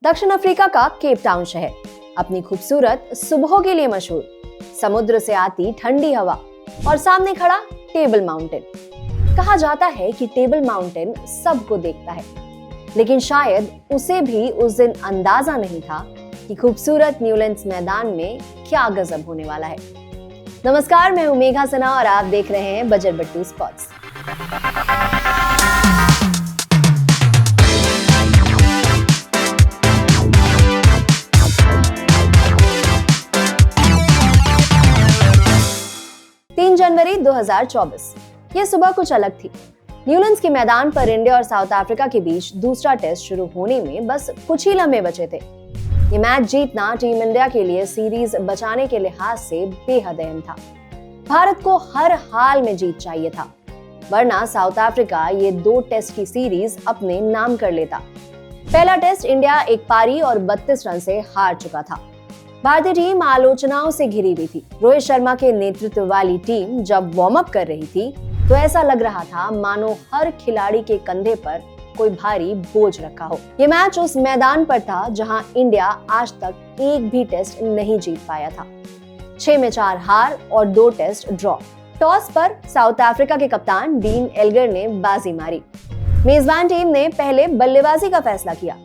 दक्षिण अफ्रीका का Cape Town शहर अपनी खूबसूरत सुबहों के लिए मशहूर, समुद्र से आती ठंडी हवा और सामने खड़ा टेबल माउंटेन। कहा जाता है कि टेबल माउंटेन सबको देखता है, लेकिन शायद उसे भी उस दिन अंदाजा नहीं था कि खूबसूरत न्यूलैंड्स मैदान में क्या गजब होने वाला है। नमस्कार, मैं हूं मेघा सिन्हा और आप देख रहे हैं बजट बट्टू स्पॉट्स। जनवरी 2024। ये सुबह कुछ अलग थी। न्यूलैंड्स के मैदान पर इंडिया और साउथ अफ्रीका के बीच दूसरा टेस्ट शुरू होने में बस कुछ ही लम्हे बचे थे। ये मैच जीतना टीम इंडिया के लिए सीरीज बचाने के लिहाज से बेहद अहम था। भारत को हर हाल में जीत चाहिए था, वरना साउथ अफ्रीका ये 2 टेस्ट की सीरीज अपने नाम कर लेता। पहला टेस्ट इंडिया एक पारी और 32 रन से हार चुका था। भारतीय टीम आलोचनाओं से घिरी हुई थी। रोहित शर्मा के नेतृत्व वाली टीम जब वार्म अप कर रही थी तो ऐसा लग रहा था मानो हर खिलाड़ी के कंधे पर कोई भारी बोझ रखा हो। ये मैच उस मैदान पर था जहां इंडिया आज तक एक भी टेस्ट नहीं जीत पाया था। 6 में 4 हार और 2 टेस्ट ड्रॉ। टॉस पर साउथ अफ्रीका के कप्तान डीन एल्गर ने बाजी मारी। मेजबान टीम ने पहले बल्लेबाजी का फैसला किया।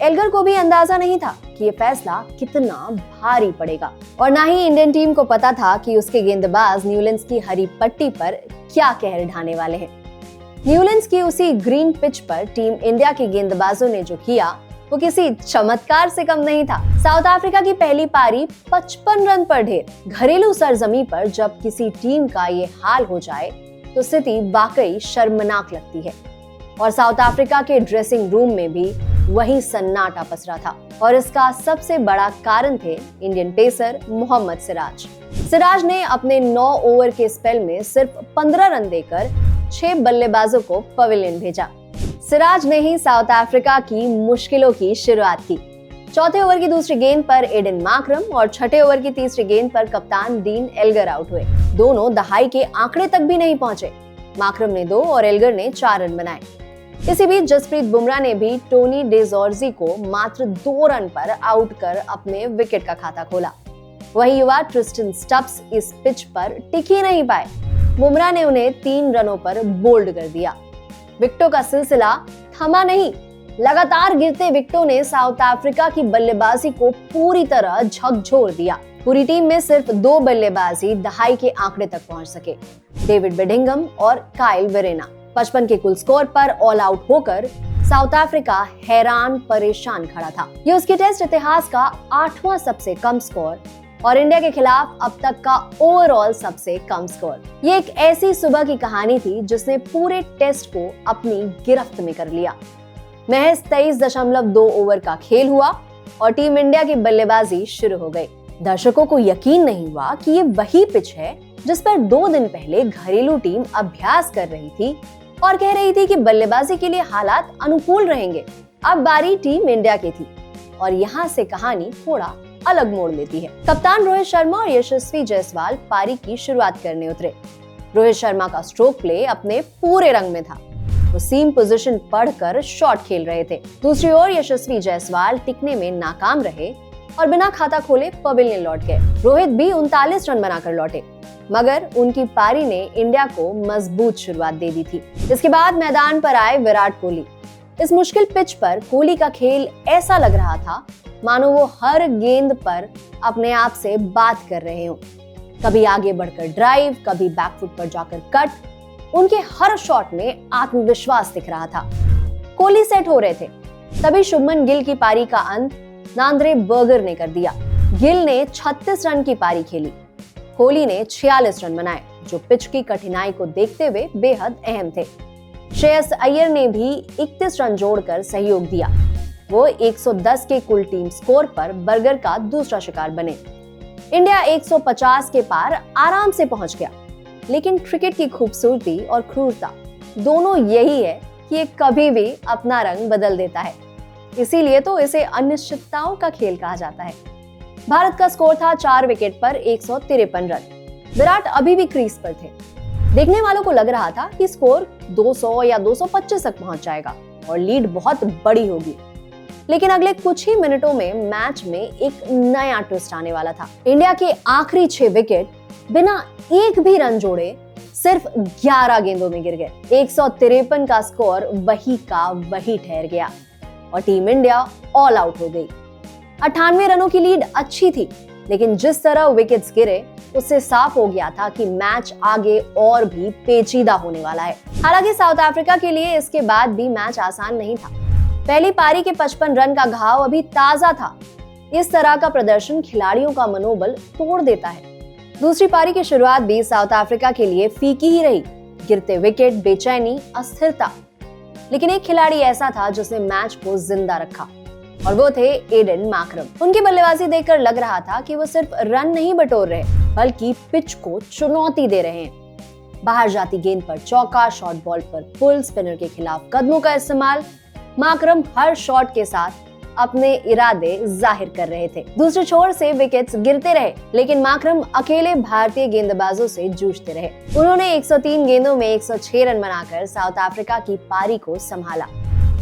एल्गर को भी अंदाजा नहीं था कि ये फैसला कितना भारी पड़ेगा, और ना ही इंडियन टीम को पता था कि उसके गेंदबाज न्यूलैंड्स की हरी पट्टी पर क्या कहर ढाने वाले हैं। न्यूलैंड्स की उसी ग्रीन पिच पर टीम इंडिया के गेंदबाजों ने जो किया वो किसी चमत्कार से कम नहीं था। साउथ अफ्रीका की पहली पारी 55 रन पर ढेर। घरेलू सरजमी पर जब किसी टीम का ये हाल हो जाए तो स्थिति वाकई शर्मनाक लगती है, और साउथ अफ्रीका के ड्रेसिंग रूम में भी वही सन्नाटा पसरा था। और इसका सबसे बड़ा कारण थे इंडियन पेसर मोहम्मद सिराज। सिराज ने अपने 9 ओवर के स्पेल में सिर्फ 15 रन देकर 6 बल्लेबाजों को पवेलियन भेजा। सिराज ने ही साउथ अफ्रीका की मुश्किलों की शुरुआत की। चौथे ओवर की दूसरी गेंद पर एडन मार्करम और छठे ओवर की तीसरी गेंद पर कप्तान डीन एल्गर आउट हुए। दोनों दहाई के आंकड़े तक भी नहीं पहुंचे। मार्करम ने 2 और एल्गर ने 4 रन बनाए। इसी बीच जसप्रीत बुमराह ने भी टोनी डेजोर्जी को मात्र 2 रन पर आउट कर अपने विकेट का खाता खोला। वही युवा ट्रिस्टन स्टब्स इस पिच पर टिक ही नहीं पाए। बुमराह ने उन्हें 3 रनों पर बोल्ड कर दिया। विकेटों का सिलसिला थमा नहीं। लगातार गिरते विकेटों ने साउथ अफ्रीका की बल्लेबाजी को पूरी तरह झकझोर दिया। पूरी टीम में सिर्फ 2 बल्लेबाज ही दहाई के आंकड़े तक पहुंच सके, डेविड बेडिंगम और काइल वेरेना। 55 के कुल स्कोर पर ऑल आउट होकर साउथ अफ्रीका हैरान परेशान खड़ा था। ये उसके टेस्ट इतिहास का 8वां सबसे कम स्कोर और इंडिया के खिलाफ अब तक का ओवरऑल सबसे कम स्कोर। ये एक ऐसी सुबह की कहानी थी जिसने पूरे टेस्ट को अपनी गिरफ्त में कर लिया। महज 23.2 ओवर का खेल हुआ और टीम इंडिया की बल्लेबाजी शुरू हो गई। दर्शकों को यकीन नहीं हुआ कि ये वही पिच है जिस पर 2 दिन पहले घरेलू टीम अभ्यास कर रही थी और कह रही थी कि बल्लेबाजी के लिए हालात अनुकूल रहेंगे। अब बारी टीम इंडिया की थी और यहाँ से कहानी थोड़ा अलग मोड़ लेती है। कप्तान रोहित शर्मा और यशस्वी जायसवाल पारी की शुरुआत करने उतरे। रोहित शर्मा का स्ट्रोक प्ले अपने पूरे रंग में था। वो सीम पोजीशन पढ़कर शॉट खेल रहे थे। दूसरी ओर यशस्वी जायसवाल टिकने में नाकाम रहे और बिना खाता खोले पवेलियन लौट गए। रोहित भी 39 रन बनाकर लौटे, मगर उनकी पारी ने इंडिया को मजबूत शुरुआत दे दी थी। इसके बाद मैदान पर आए विराट कोहली। इस मुश्किल पिच पर कोहली का खेल ऐसा लग रहा था मानो वो हर गेंद पर अपने आप से बात कर रहे हो। कभी आगे बढ़कर ड्राइव, कभी बैकफुट पर जाकर कट। उनके हर शॉट में आत्मविश्वास दिख रहा था। कोहली सेट हो रहे थे, तभी शुभमन गिल की पारी का अंत नांद्रे बर्गर ने कर दिया। गिल ने 36 रन की पारी खेली। कोहली ने 46 रन बनाए, जो पिच की कठिनाई को देखते हुए बेहद अहम थे। श्रेयस अय्यर ने भी 31 रन जोड़कर सहयोग दिया। वो 110 के कुल टीम स्कोर पर बर्गर का दूसरा शिकार बने। इंडिया 150 के पार आराम से पहुंच गया, लेकिन क्रिकेट की खूबसूरती और क्रूरता दोनों यही है कि ये कभी भी अपना रंग बदल देता है। इसीलिए तो इसे अनिश्चितताओं का खेल कहा जाता है। भारत का स्कोर था 4 विकेट पर 153 रन। विराट अभी भी क्रीज पर थे। देखने वालों को लग रहा था कि स्कोर 200 या 225 तक पहुंच जाएगा और लीड बहुत बड़ी होगी। लेकिन अगले कुछ ही मिनटों में मैच में एक नया ट्विस्ट आने वाला था। इंडिया के आखिरी 6 विकेट बिना एक भी रन जोड़े सिर्फ 11 गेंदों में गिर गए। 153 का स्कोर वही का वही ठहर गया और टीम इंडिया ऑल आउट हो गई। 98 रनों की लीड अच्छी थी, लेकिन जिस तरह विकेट्स गिरे उससे साफ हो गया था कि मैच आगे और भी पेचीदा होने वाला है। हालांकि साउथ अफ्रीका के लिए इसके बाद भी मैच आसान नहीं था। पहली पारी के 55 रन का घाव अभी ताजा था। इस तरह का प्रदर्शन खिलाड़ियों का मनोबल तोड़ देता है। दूसरी पारी की शुरुआत भी साउथ अफ्रीका के लिए फीकी ही रही। गिरते विकेट, बेचैनी, अस्थिरता। लेकिन एक खिलाड़ी ऐसा था जिसने मैच को जिंदा रखा और वो थे एडन माकरम। उनकी बल्लेबाजी देखकर लग रहा था कि वो सिर्फ रन नहीं बटोर रहे, बल्कि पिच को चुनौती दे रहे हैं। बाहर जाती गेंद पर चौका, शॉर्ट बॉल पर पुल, स्पिनर के खिलाफ कदमों का इस्तेमाल। माकरम हर शॉट के साथ अपने इरादे जाहिर कर रहे थे। दूसरे छोर से विकेट्स गिरते रहे, लेकिन माकरम अकेले भारतीय गेंदबाजों से जूझते रहे। उन्होंने 103 गेंदों में 106 रन बनाकर साउथ अफ्रीका की पारी को संभाला।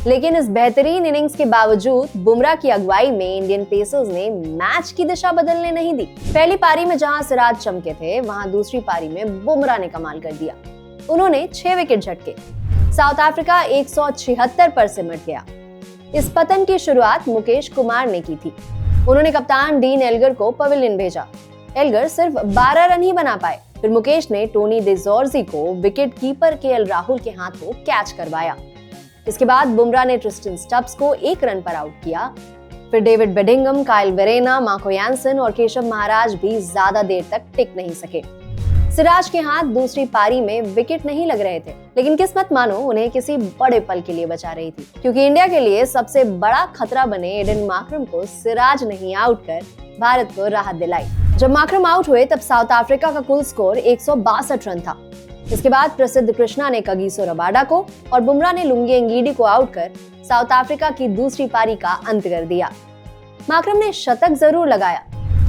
लेकिन इस बेहतरीन इनिंग्स के बावजूद बुमराह की अगुवाई में इंडियन पेसर्स ने मैच की दिशा बदलने नहीं दी। पहली पारी में जहां सिराज चमके थे, वहां दूसरी पारी में बुमराह ने कमाल कर दिया। उन्होंने 6 विकेट झटके। साउथ अफ्रीका 176 पर सिमट गया। इस पतन की शुरुआत मुकेश कुमार ने की थी। उन्होंने कप्तान डीन एल्गर को पवेलियन भेजा। एल्गर सिर्फ 12 रन ही बना पाए। फिर मुकेश ने टोनी डिजोर्जी को विकेट कीपर केएल राहुल के हाथों कैच करवाया। इसके बाद बुमराह ने ट्रिस्टन स्टब्स को 1 रन पर आउट किया। फिर David Bedingham, Kyle Verreynne, Marco Jansen और केशव महाराज भी ज्यादा देर तक टिक नहीं सके। सिराज के हाथ दूसरी पारी में विकेट नहीं लग रहे थे, लेकिन किस्मत मानो उन्हें किसी बड़े पल के लिए बचा रही थी, क्योंकि इंडिया के लिए सबसे बड़ा खतरा बने एडन माकरम को सिराज नहीं आउट कर भारत को राहत दिलाई। जब माकरम आउट हुए तब साउथ अफ्रीका का कुल स्कोर 162 रन था। इसके बाद प्रसिद्ध कृष्णा ने कगिसो रबाडा को और बुमराह ने लुंगी एंगीडी को आउट कर साउथ अफ्रीका की दूसरी पारी का अंत कर दिया। माकरम ने शतक जरूर लगाया,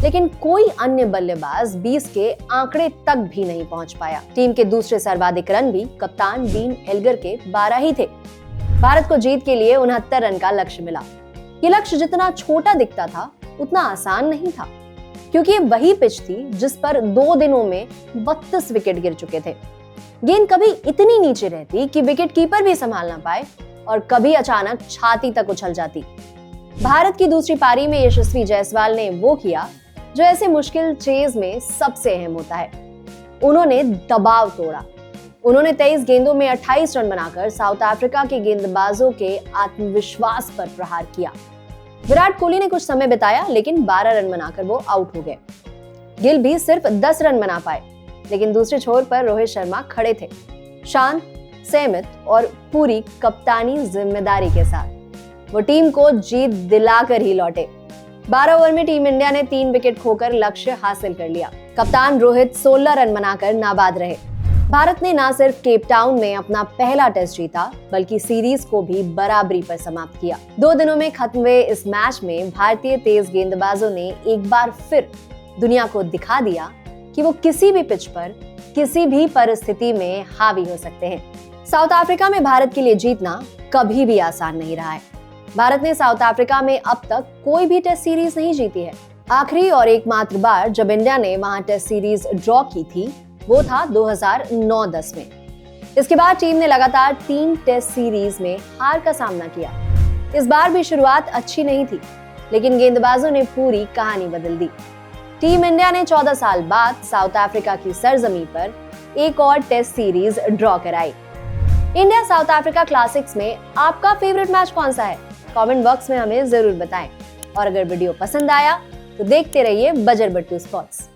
लेकिन कोई अन्य बल्लेबाज 20 के आंकड़े तक भी नहीं पहुंच पाया। टीम के दूसरे सर्वाधिक रन भी कप्तान डीन एल्गर के 12 ही थे। भारत को जीत के लिए 69 रन का लक्ष्य मिला। ये लक्ष्य जितना छोटा दिखता था, उतना आसान नहीं था, क्योंकि ये वही पिच थी जिस पर 2 दिनों में 32 विकेट गिर चुके थे। गेंद कभी इतनी नीचे रहती कि विकेट कीपर भी संभाल ना पाए और कभी अचानक छाती तक उछल जाती। भारत की दूसरी पारी में यशस्वी जायसवाल ने वो किया जो ऐसे मुश्किल चेज में सबसे अहम होता है। उन्होंने दबाव तोड़ा। उन्होंने 23 गेंदों में 28 रन बनाकर साउथ अफ्रीका के गेंदबाजों के आत्मविश्वास पर प्रहार किया। विराट कोहली ने कुछ समय बिताया, लेकिन 12 रन बनाकर वो आउट हो गए। गिल भी सिर्फ 10 रन बना पाए, लेकिन दूसरे छोर पर रोहित शर्मा खड़े थे, शांत, संयमित और पूरी कप्तानी जिम्मेदारी के साथ। वो टीम को जीत दिलाकर ही लौटे। 12 ओवर में टीम इंडिया ने 3 विकेट खोकर लक्ष्य हासिल कर लिया। कप्तान रोहित 16 रन बनाकर नाबाद रहे। भारत ने न सिर्फ केप टाउन में अपना पहला टेस्ट जीता, बल्कि सीरीज को भी बराबरी पर समाप्त किया। 2 दिनों में खत्म हुए इस मैच में भारतीय तेज गेंदबाजों ने एक बार फिर दुनिया को दिखा दिया कि वो किसी भी पिच पर, किसी भी परिस्थिति में हावी हो सकते हैं। साउथ अफ्रीका में भारत के लिए जीतना कभी भी आसान नहीं रहा है। भारत ने साउथ अफ्रीका में अब तक कोई भी टेस्ट सीरीज नहीं जीती है। आखिरी और एकमात्र बार जब इंडिया ने वहां टेस्ट सीरीज ड्रॉ की थी, वो था 2009-10 में। इसके बाद टीम ने लगातार 3 टेस्ट सीरीज में हार का सामना किया। इस बार भी शुरुआत अच्छी नहीं थी, लेकिन गेंदबाजों ने पूरी कहानी बदल दी। टीम इंडिया ने 14 साल बाद साउथ अफ्रीका की सरजमी पर एक और टेस्ट सीरीज ड्रॉ कराई। इंडिया साउथ अफ्रीका क्लासिक्स में आपका फेवरेट मैच कौन सा है? कमेंट बॉक्स में हमें जरूर बताएं। और अगर वीडियो पसंद आया तो देखते रहिए बजर बट्टू स्पोर्ट्स।